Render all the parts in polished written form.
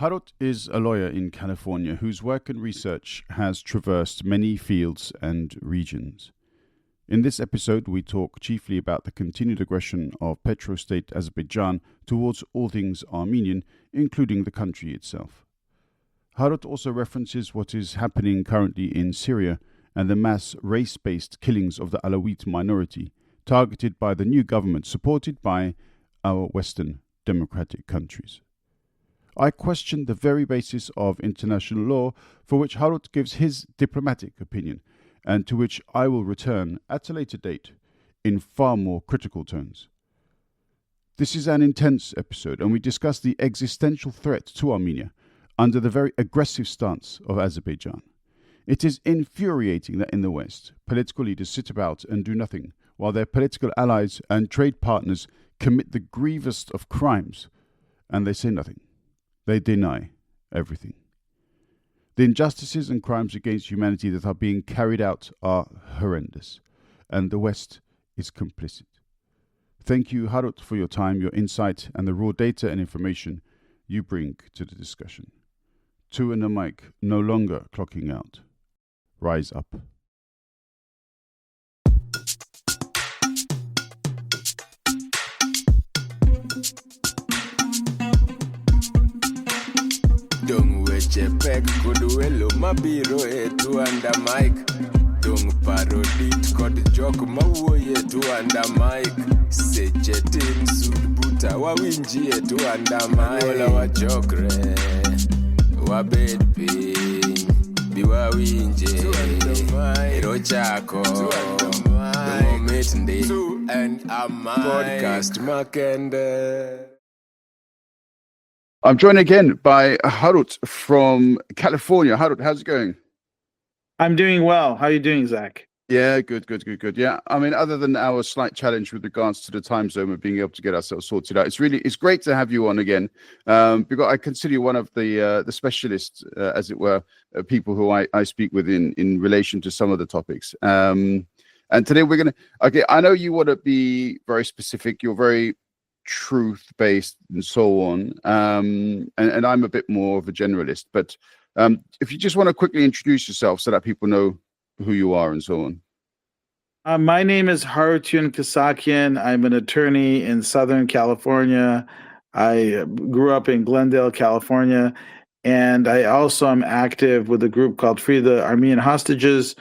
Harut is a lawyer in California whose work and research has traversed many fields and regions. In this episode, we talk chiefly about the continued aggression of petrostate Azerbaijan towards all things Armenian, including the country itself. Harut also references what is happening currently in Syria and the mass race-based killings of the Alawite minority, targeted by the new government supported by our Western democratic countries. I question the very basis of international law for which Harut gives his diplomatic opinion, and to which I will return at a later date in far more critical tones. This is an intense episode, and we discuss the existential threat to Armenia under the very aggressive stance of Azerbaijan. It is infuriating that in the West, political leaders sit about and do nothing, while their political allies and trade partners commit the grievous of crimes, and they say nothing. They deny everything. The injustices and crimes against humanity that are being carried out are horrendous, and the West is complicit. Thank you, Harut, for your time, your insight, and the raw data and information you bring to the discussion. TwoandaMic no longer clocking out. Rise up. Dung weche pek kod welo mabiro e TwoandaMic. Dung parodit kod jok mawuoye TwoandaMic. Seche tin sud buta wawinji e TwoandaMic. Wala wachokre, wabed piny, bi wawinje, ero chako, momit ndi, podcast makende. I'm joined again by Harut from California. Harut, how's it going? I'm doing well. How are you doing, Zach? Yeah, good. Yeah, I mean, other than our slight challenge with regards to the time zone of being able to get ourselves sorted out, it's great to have you on again, because I consider you one of the specialists, as it were, people who I speak with in relation to some of the topics. And today I know you want to be very specific. You're very truth-based and so on, and I'm a bit more of a generalist, but if you just want to quickly introduce yourself so that people know who you are and so on. My name is Harut Kasakian. I'm an attorney in Southern California. I grew up in Glendale, California, and I also am active with a group called Free the Armenian Hostages,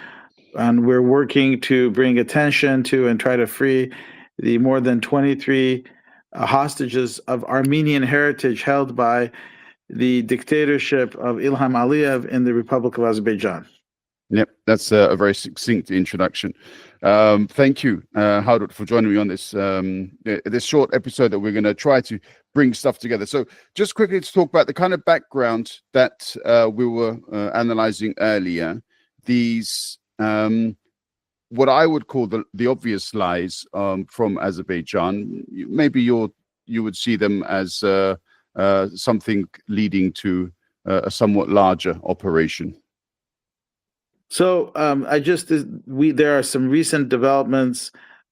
and we're working to bring attention to and try to free the more than 23 hostages of Armenian heritage held by the dictatorship of Ilham Aliyev in the Republic of Azerbaijan. Yep, that's a very succinct introduction. Thank you, Harut, for joining me on this short episode that we're going to try to bring stuff together. So just quickly to talk about the kind of background that we were analyzing earlier, these what I would call the obvious lies from Azerbaijan. Maybe you would see them as something leading to a somewhat larger operation. So there are some recent developments,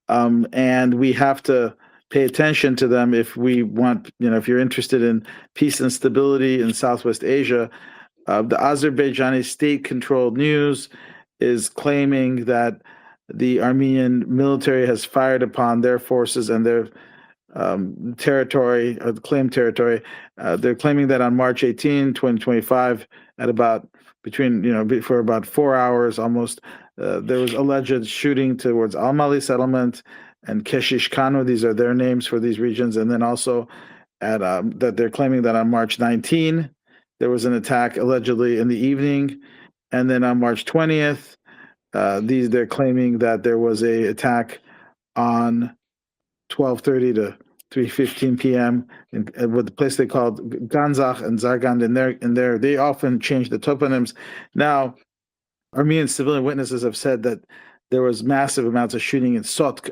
and we have to pay attention to them if we want, if you're interested in peace and stability in Southwest Asia. The Azerbaijani state-controlled news is claiming that the Armenian military has fired upon their forces and their territory, or the claimed territory. They're claiming that on March 18, 2025, at about for about 4 hours almost, there was alleged shooting towards Almaly settlement and Keshish Kanu. These are their names for these regions. And then also that they're claiming that on March 19, there was an attack allegedly in the evening. And then on March 20th, they're claiming that there was a attack on 12:30 to 3:15 p.m. with the place they called Ganzakh and Zargand. In there, they often change the toponyms. Now, Armenian civilian witnesses have said that there was massive amounts of shooting in Sotk,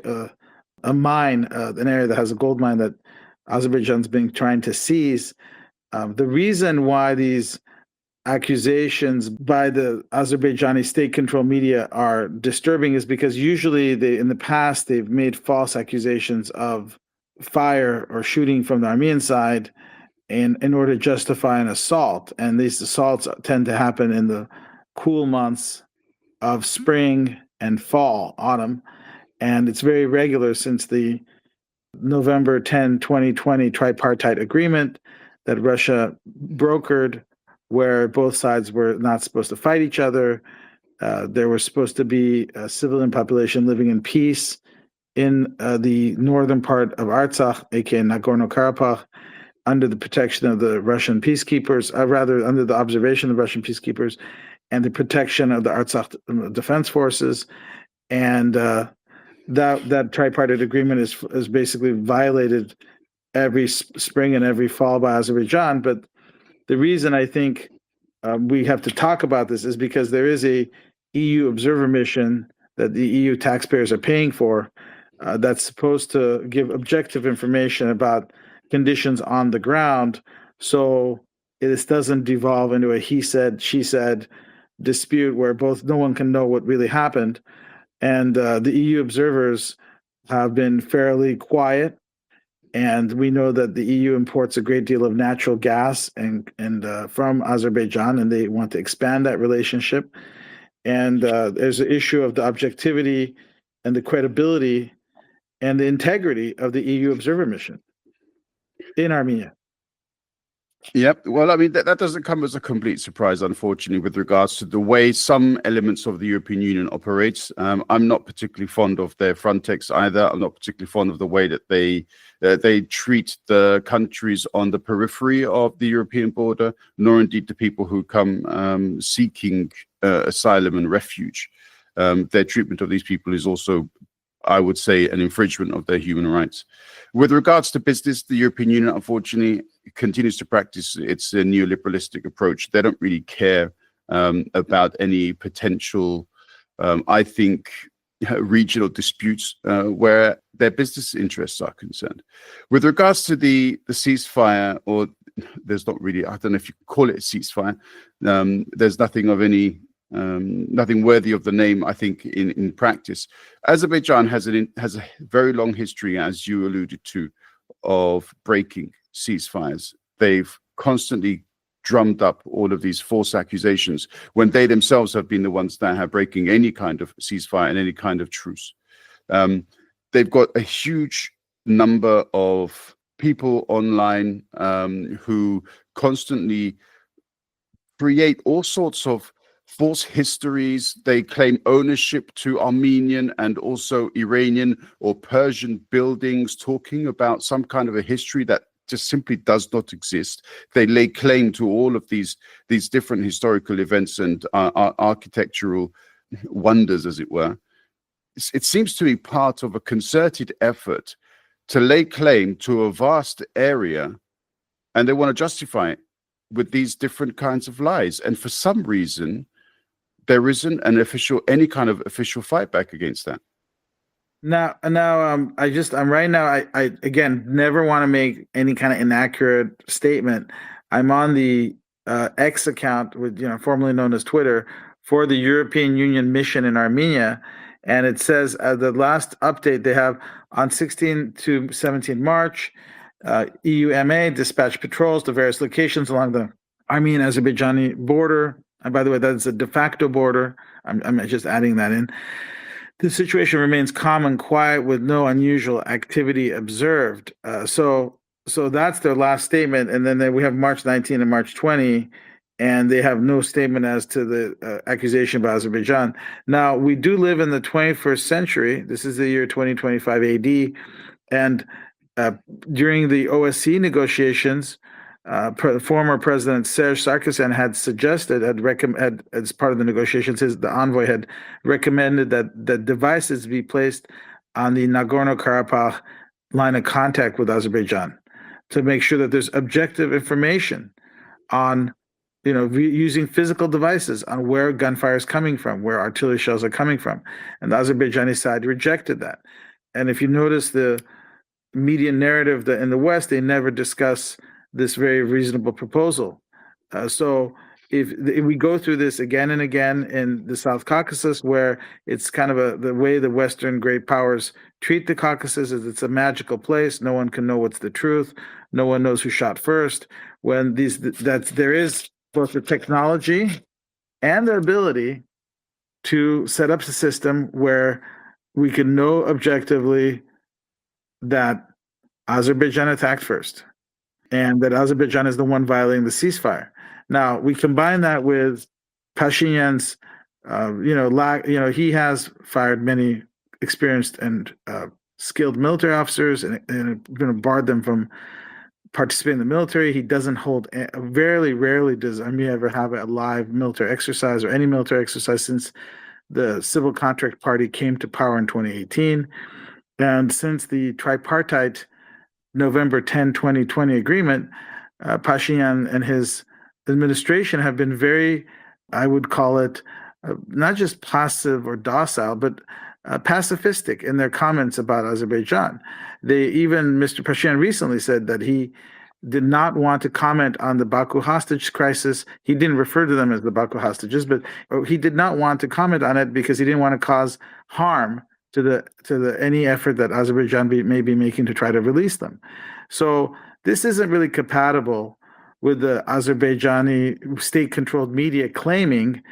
a mine, an area that has a gold mine that Azerbaijan's been trying to seize. The reason why these accusations by the Azerbaijani state-controlled media are disturbing is because usually in the past they've made false accusations of fire or shooting from the Armenian side, in order to justify an assault. And these assaults tend to happen in the cool months of spring and fall, autumn. And it's very regular since the November 10, 2020 tripartite agreement that Russia brokered, where both sides were not supposed to fight each other. There was supposed to be a civilian population living in peace in the northern part of Artsakh, aka Nagorno-Karabakh, under the protection of the Russian peacekeepers, rather under the observation of Russian peacekeepers and the protection of the Artsakh defense forces. And that tripartite agreement is basically violated every spring and every fall by Azerbaijan. But the reason I think we have to talk about this is because there is a EU observer mission that the EU taxpayers are paying for that's supposed to give objective information about conditions on the ground, so this doesn't devolve into a he said, she said dispute where no one can know what really happened. And the EU observers have been fairly quiet, and we know that the EU imports a great deal of natural gas and from Azerbaijan, and they want to expand that relationship. And there's an issue of the objectivity and the credibility and the integrity of the EU observer mission in Armenia. Yep. Well, I mean, that doesn't come as a complete surprise, unfortunately, with regards to the way some elements of the European Union operates. I'm not particularly fond of their Frontex either. I'm not particularly fond of the way that they treat the countries on the periphery of the European border, nor indeed the people who come seeking asylum and refuge. Their treatment of these people is also, I would say, an infringement of their human rights. With regards to business, the European Union, unfortunately, continues to practice its neoliberalistic approach. They don't really care about any potential, I think, regional disputes where their business interests are concerned. With regards to the ceasefire, or there's not really, I don't know if you call it a ceasefire, there's nothing of any nothing worthy of the name, I think, in practice. Azerbaijan has a very long history, as you alluded to, of breaking ceasefires. They've constantly drummed up all of these false accusations when they themselves have been the ones that are breaking any kind of ceasefire and any kind of truce. They've got a huge number of people online who constantly create all sorts of false histories. They claim ownership to Armenian and also Iranian or Persian buildings, talking about some kind of a history that just simply does not exist. They lay claim to all of these different historical events and architectural wonders, as it were. It seems to be part of a concerted effort to lay claim to a vast area, and they want to justify it with these different kinds of lies. And for some reason, there isn't any kind of official fight back against that. Now, I'm right now. I again never want to make any kind of inaccurate statement. I'm on the X account, formerly known as Twitter, for the European Union mission in Armenia, and it says the last update they have on 16 to 17 March, EUMA dispatched patrols to various locations along the Armenian-Azerbaijani border. And by the way, that's a de facto border. I'm just adding that in. The situation remains calm and quiet with no unusual activity observed. So that's their last statement. And then we have March 19 and March 20, and they have no statement as to the accusation by Azerbaijan. Now, we do live in the 21st century. This is the year 2025 AD. And during the OSCE negotiations, former President Serge Sarkisian had suggested, had as part of the negotiations, the envoy had recommended that devices be placed on the Nagorno-Karabakh line of contact with Azerbaijan to make sure that there's objective information on, using physical devices on where gunfire is coming from, where artillery shells are coming from. And the Azerbaijani side rejected that. And if you notice the media narrative in the West, they never discuss this very reasonable proposal. So if we go through this again and again in the South Caucasus, where it's kind of the way the Western great powers treat the Caucasus is it's a magical place. No one can know what's the truth. No one knows who shot first. When there is both the technology and the ability to set up a system where we can know objectively that Azerbaijan attacked first and that Azerbaijan is the one violating the ceasefire. Now, we combine that with Pashinyan's, he has fired many experienced and skilled military officers and barred them from participating in the military. He doesn't hold, very rarely does Armenia ever have a live military exercise or any military exercise since the Civil Contract Party came to power in 2018. And since the tripartite November 10, 2020 agreement, Pashinyan and his administration have been very, I would call it, not just passive or docile, but pacifistic in their comments about Azerbaijan. Mr. Pashinyan recently said that he did not want to comment on the Baku hostage crisis. He didn't refer to them as the Baku hostages, but he did not want to comment on it because he didn't want to cause harm to any effort that Azerbaijan may be making to try to release them. So this isn't really compatible with the Azerbaijani state-controlled media claiming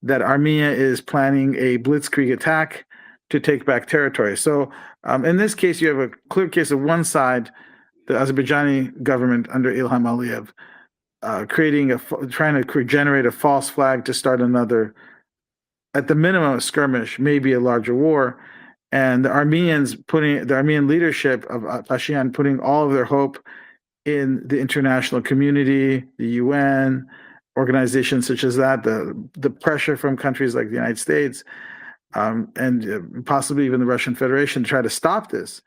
that Armenia is planning a blitzkrieg attack to take back territory. So in this case, you have a clear case of one side, the Azerbaijani government under Ilham Aliyev, trying to generate a false flag to start another, at the minimum, a skirmish, maybe a larger war, and the Armenian leadership of Pashinyan putting all of their hope in the international community, the UN, organizations such as that, the pressure from countries like the United States, and possibly even the Russian Federation to try to stop this.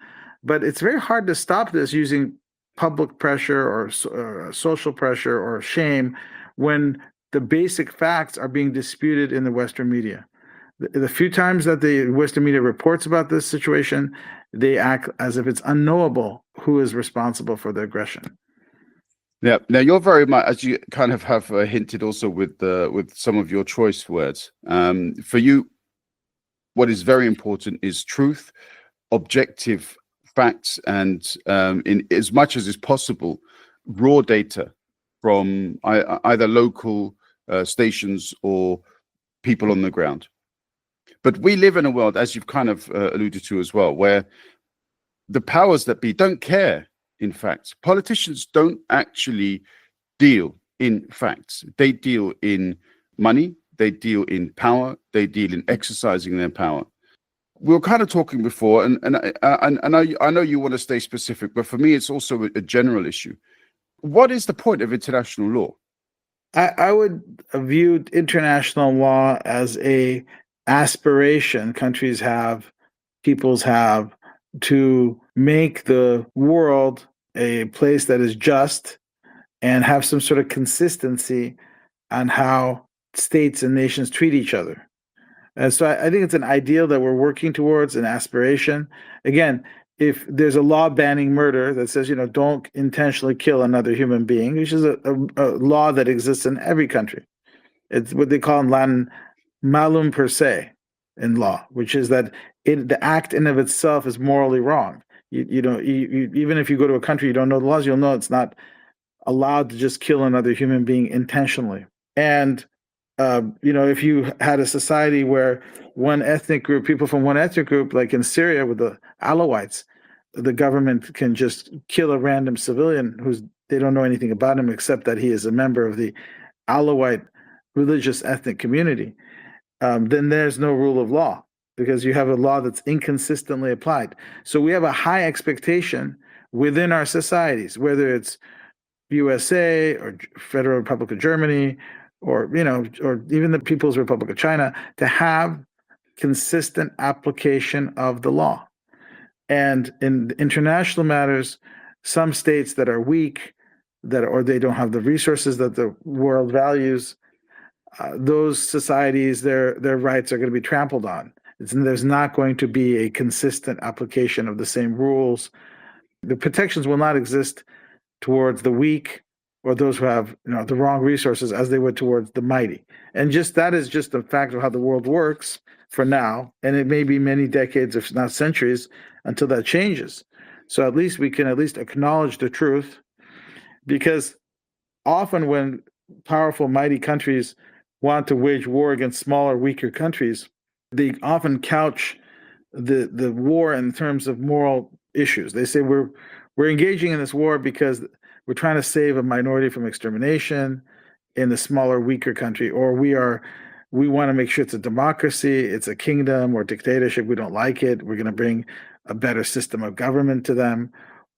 But it's very hard to stop this using public pressure or social pressure or shame when the basic facts are being disputed in the Western media. The few times that the Western media reports about this situation, they act as if it's unknowable who is responsible for the aggression. Yeah. Now you're very much, as you kind of have hinted also with some of your choice words. For you, what is very important is truth, objective facts, and in as much as is possible, raw data from either local stations or people on the ground. But we live in a world, as you've kind of alluded to as well, where the powers that be don't care, in fact. Politicians don't actually deal in facts. They deal in money, they deal in power, they deal in exercising their power. We were kind of talking before, and I know you want to stay specific, but for me, it's also a general issue. What is the point of international law? I would view international law as a aspiration countries have, peoples have, to make the world a place that is just and have some sort of consistency on how states and nations treat each other. And so I think it's an ideal that we're working towards, an aspiration. Again, if there's a law banning murder that says, don't intentionally kill another human being, which is a law that exists in every country. It's what they call in Latin malum per se in law, which is that the act in of itself is morally wrong. Even if you go to a country you don't know the laws, you'll know it's not allowed to just kill another human being intentionally. And if you had a society where people from one ethnic group, like in Syria with the Alawites, the government can just kill a random civilian they don't know anything about him except that he is a member of the Alawite religious ethnic community, then there's no rule of law because you have a law that's inconsistently applied. So we have a high expectation within our societies, whether it's USA or Federal Republic of Germany or even the People's Republic of China, to have consistent application of the law. And in international matters, some states that are weak, or they don't have the resources that the world values, those societies, their rights are going to be trampled on. There's not going to be a consistent application of the same rules. The protections will not exist towards the weak or those who have the wrong resources as they would towards the mighty. And that is just a fact of how the world works for now. And it may be many decades, if not centuries, until that changes. So at least we can acknowledge the truth, because often when powerful, mighty countries want to wage war against smaller, weaker countries, they often couch the war in terms of moral issues. They say we're engaging in this war because we're trying to save a minority from extermination in the smaller, weaker country, or we want to make sure it's a democracy, it's a kingdom or dictatorship. We don't like it. We're going to bring a better system of government to them.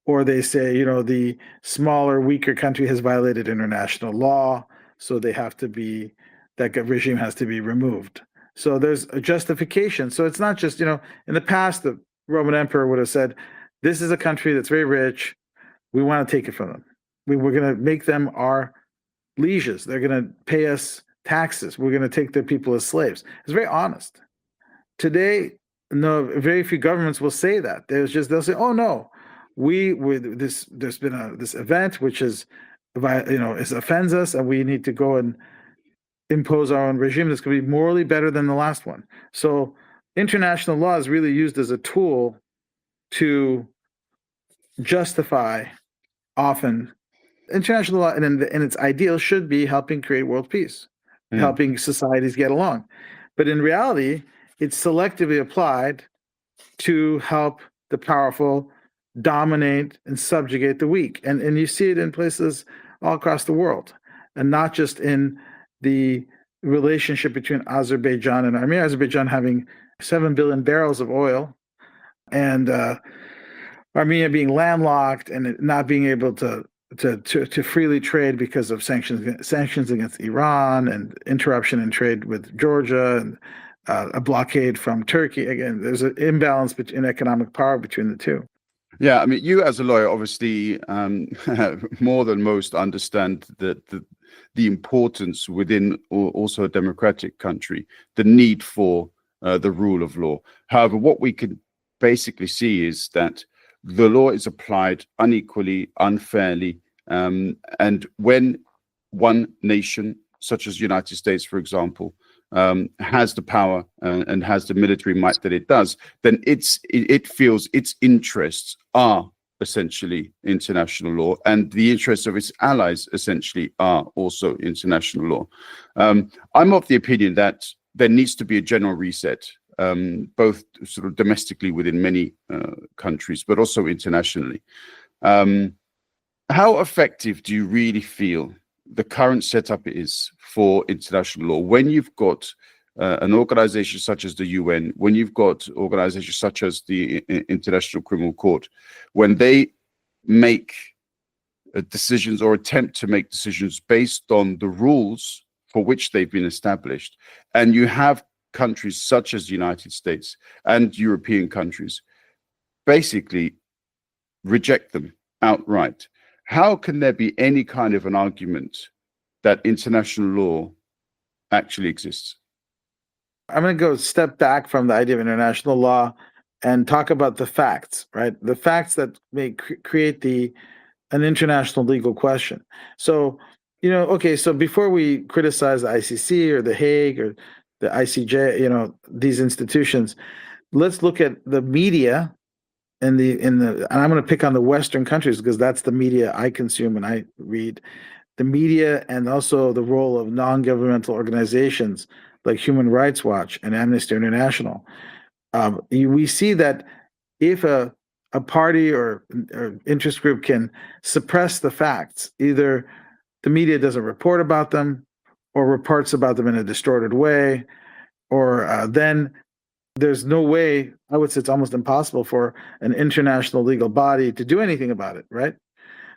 Or they say, the smaller, weaker country has violated international law, so that regime has to be removed. So there's a justification. So it's not just, in the past, the Roman emperor would have said, this is a country that's very rich. We want to take it from them. We're going to make them our lieges. They're going to pay us taxes. We're going to take their people as slaves. It's very honest. Today, no, very few governments will say that. They'll say, oh no, there's been this event which is, offends us, and we need to go and impose our own regime that's going to be morally better than the last one. So international law is really used as a tool to justify often international law, and its ideal should be helping create world peace, helping societies get along. But in reality, it's selectively applied to help the powerful dominate and subjugate the weak. And you see it in places all across the world, and not just in the relationship between Azerbaijan and Armenia. Azerbaijan having 7 billion barrels of oil, and Armenia being landlocked and not being able to freely trade because of sanctions against Iran and interruption in trade with Georgia and a blockade from Turkey. Again, there's an imbalance in economic power between the two. Yeah, I mean, you as a lawyer obviously more than most understand the importance within also a democratic country, the need for the rule of law. However, what we can basically see is that the law is applied unequally, unfairly, and when one nation, such as the United States, for example, has the power and has the military might that it does, then it feels its interests are essentially international law, and the interests of its allies essentially are also international law. I'm of the opinion that there needs to be a general reset, both sort of domestically within many countries, but also internationally. How effective do you really feel the current setup is for international law when you've got an organization such as the UN, when you've got organizations such as the International Criminal Court, when they make decisions or attempt to make decisions based on the rules for which they've been established, and you have countries such as the United States and European countries basically reject them outright? How can there be any kind of an argument that international law actually exists? I'm going to go step back from the idea of international law and talk about the facts, right? The facts that may create an international legal question. So, so before we criticize the ICC or the Hague or the ICJ, these institutions, let's look at the media and and I'm going to pick on the Western countries because that's the media I consume and I read. The media, and also the role of non-governmental organizations like Human Rights Watch and Amnesty International. We see that if a party or interest group can suppress the facts, either the media doesn't report about them or reports about them in a distorted way, or then there's no way, I would say it's almost impossible for an international legal body to do anything about it, right?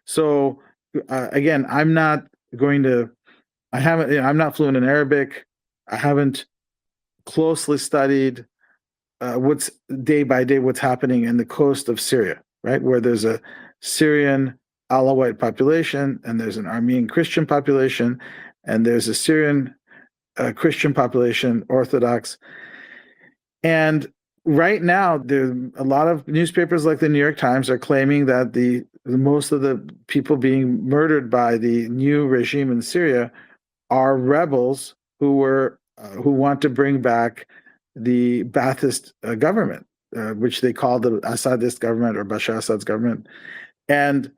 So again, I'm not fluent in Arabic. I haven't closely studied what's day by day what's happening in the coast of Syria, right? Where there's a Syrian Alawite population, and there's an Armenian Christian population, and there's a Syrian Christian population, Orthodox. And right now, there a lot of newspapers like the New York Times are claiming that the most of the people being murdered by the new regime in Syria are rebels who want to bring back the Ba'athist government, which they call the Assadist government or Bashar Assad's government. And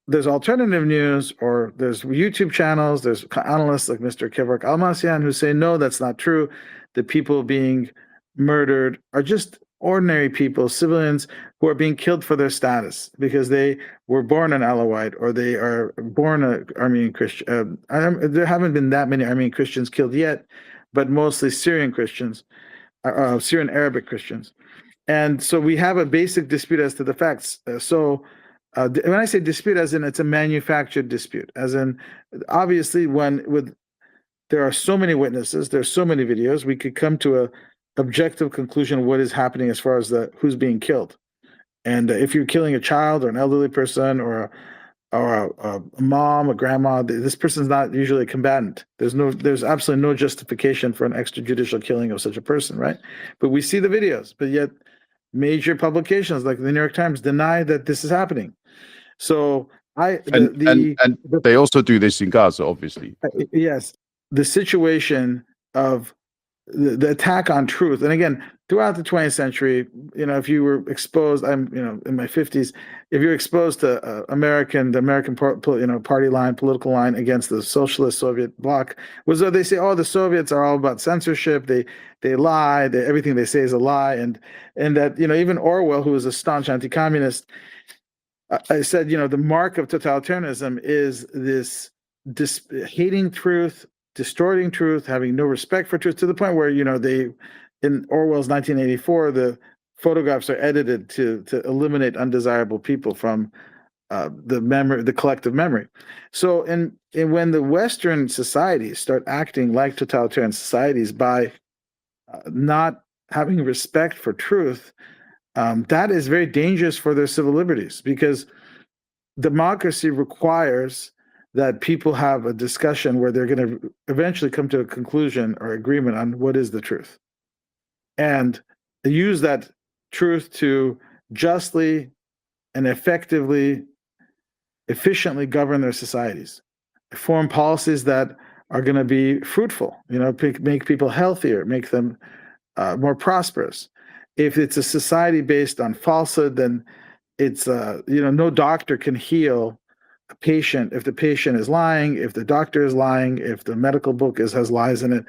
there's alternative news, or there's YouTube channels, there's analysts like Mr. Kevork Almasyan who say, no, that's not true. The people being murdered are just ordinary people, civilians who are being killed for their status because they were born an Alawite or they are born an Armenian Christian. There haven't been that many Armenian Christians killed yet, but mostly Syrian Christians, Syrian Arabic Christians. And so we have a basic dispute as to the facts. When I say dispute, as in it's a manufactured dispute, as in obviously there are so many witnesses, there's so many videos, we could come to a objective conclusion of what is happening as far as who's being killed. And if you're killing a child or an elderly person or a mom, a grandma, this person's not usually a combatant. There's absolutely no justification for an extrajudicial killing of such a person, right? But we see the videos, but yet major publications like the New York Times deny that this is happening. So they also do this in Gaza, obviously. Yes, the situation of the attack on truth, and again, throughout the 20th century, if you were exposed, I'm, in my 50s, if you're exposed to the American party line, political line against the socialist Soviet bloc, was that they say, oh, the Soviets are all about censorship, they lie, everything they say is a lie, and that even Orwell, who was a staunch anti-communist, I said, the mark of totalitarianism is this hating truth, distorting truth, having no respect for truth, to the point where in Orwell's 1984, the photographs are edited to eliminate undesirable people from the collective memory. So when the Western societies start acting like totalitarian societies by not having respect for truth, that is very dangerous for their civil liberties, because democracy requires that people have a discussion where they're going to eventually come to a conclusion or agreement on what is the truth, and use that truth to justly and efficiently govern their societies, form policies that are going to be fruitful, make people healthier, make them more prosperous. If it's a society based on falsehood, then it's no doctor can heal a patient if the patient is lying, if the doctor is lying, if the medical book has lies in it.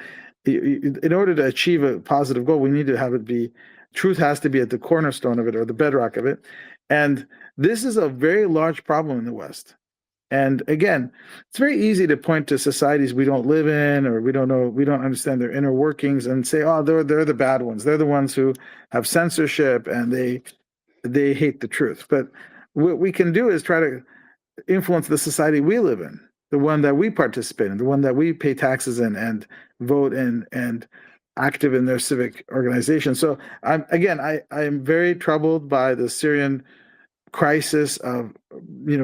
In order to achieve a positive goal, we need to have it be, truth has to be at the cornerstone of it, or the bedrock of it. And this is a very large problem in the West. And again, it's very easy to point to societies we don't live in, or we don't understand their inner workings, and say, oh, they're the bad ones. They're the ones who have censorship and they hate the truth. But what we can do is try to influence the society we live in, the one that we participate in, the one that we pay taxes in and vote in and active in their civic organization. So I am very troubled by the Syrian crisis of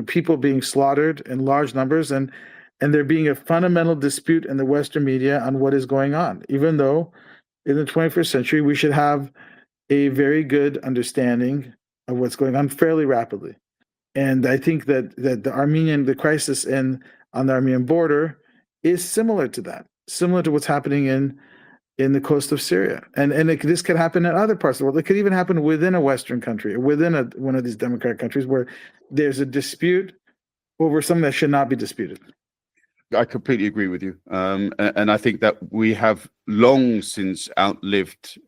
people being slaughtered in large numbers, and there being a fundamental dispute in the Western media on what is going on, even though in the 21st century we should have a very good understanding of what's going on fairly rapidly. And I think that the crisis on the Armenian border is similar to that, similar to what's happening in the coast of Syria. And this could happen in other parts of the world. It could even happen within a Western country, or within one of these democratic countries, where there's a dispute over something that should not be disputed. I completely agree with you. And I think that we have long since outlived,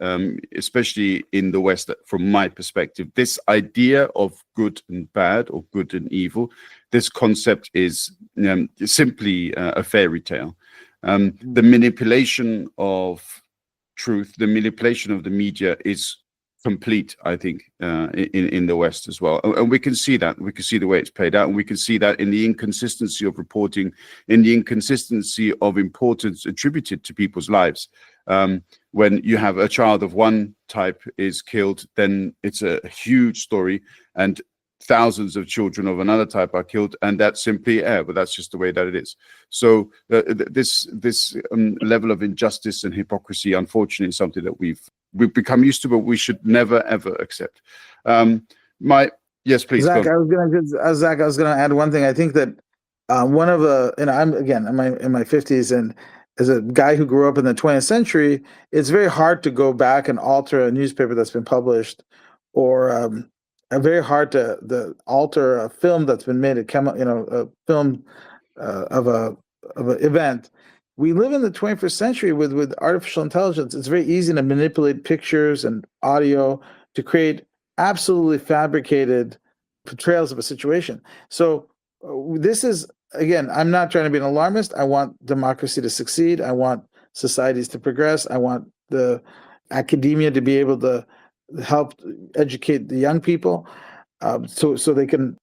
especially in the West, from my perspective, this idea of good and bad, or good and evil. This concept is simply a fairy tale. The manipulation of truth, the manipulation of the media is complete, I think, in the West as well. And we can see that. We can see the way it's played out. And we can see that in the inconsistency of reporting, in the inconsistency of importance attributed to people's lives. When you have a child of one type is killed, then it's a huge story. And thousands of children of another type are killed, and that's simply air, but that's just the way that it is. So this level of injustice and hypocrisy, unfortunately, is something that we've become used to, but we should never ever accept. My Yes, please. Zach, Go on. I was gonna add one thing. I think that one of the, and I'm again in my 50s, and as a guy who grew up in the 20th century, it's very hard to go back and alter a newspaper that's been published, or very hard to alter a film that's been made, a film of a event. We live in the 21st century with artificial intelligence. It's very easy to manipulate pictures and audio to create absolutely fabricated portrayals of a situation. So this is, again, I'm not trying to be an alarmist. I want democracy to succeed. I want societies to progress. I want the academia to be able to help educate the young people, so they can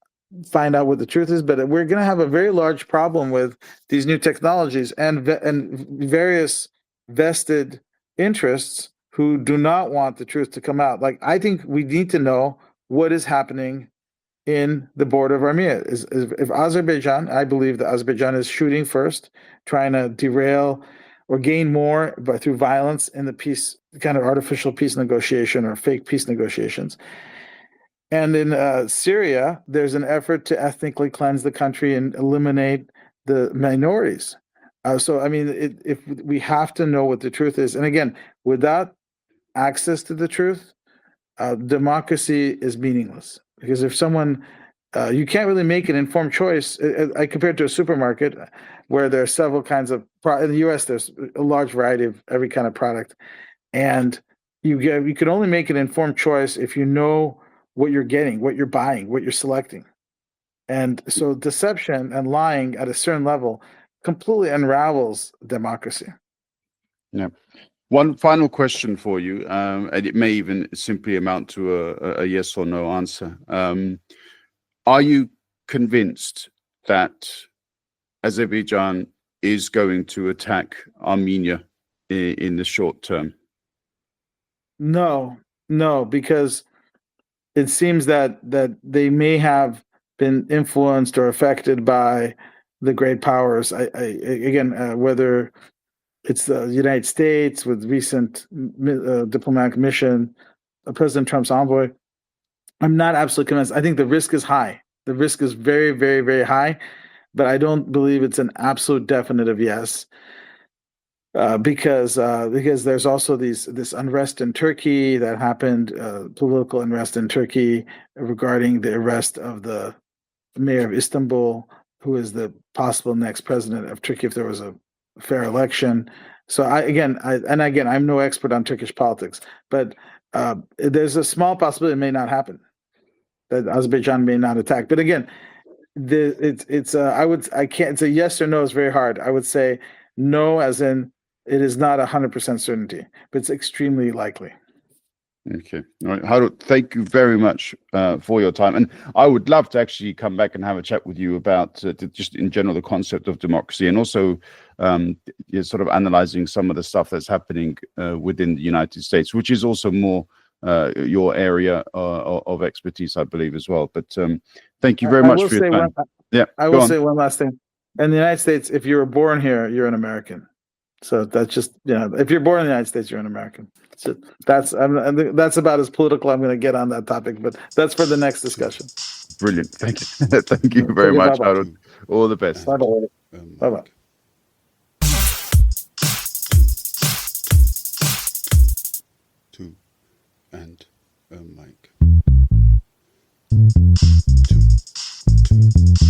find out what the truth is. But we're going to have a very large problem with these new technologies and various vested interests who do not want the truth to come out. Like, I think we need to know what is happening in the border of Armenia. If Azerbaijan, I believe that Azerbaijan is shooting first, trying to derail or gain more through violence in the peace, kind of artificial peace negotiation or fake peace negotiations. And in Syria, there's an effort to ethnically cleanse the country and eliminate the minorities. So, I mean, if we have to know what the truth is, and again, without access to the truth, democracy is meaningless. Because if someone, you can't really make an informed choice. I compare it to a supermarket where there are several kinds of in the U.S. There's a large variety of every kind of product, and you can only make an informed choice if you know what you're getting, what you're buying, what you're selecting. And so deception and lying at a certain level completely unravels democracy. Yeah. One final question for you, and it may even simply amount to a yes or no answer. Are you convinced that Azerbaijan is going to attack Armenia in the short term? No, because it seems that they may have been influenced or affected by the great powers. Again, whether it's the United States with recent diplomatic mission, President Trump's envoy, I'm not absolutely convinced. I think the risk is high. The risk is very, very, very high, but I don't believe it's an absolute definitive yes. Because there's also this unrest in Turkey that happened, political unrest in Turkey regarding the arrest of the mayor of Istanbul, who is the possible next president of Turkey if there was a fair election. So I'm no expert on Turkish politics, but there's a small possibility it may not happen, that Azerbaijan may not attack. But again, it's a yes or no is very hard. I would say no, as in it is not 100% certainty, but it's extremely likely. Okay. All right. Harut, thank you very much for your time. And I would love to actually come back and have a chat with you about just in general the concept of democracy, and also sort of analyzing some of the stuff that's happening within the United States, which is also more your area of expertise, I believe, as well. But thank you very much for your time. I will say one last thing. In the United States, if you were born here, you're an American. So that's just, if you're born in the United States, you're an American. So that's about as political I'm going to get on that topic, but that's for the next discussion. Brilliant. Thank you. Thank you very much, Harut. All the best. Bye-bye. Bye-bye. Two and a mic. Two.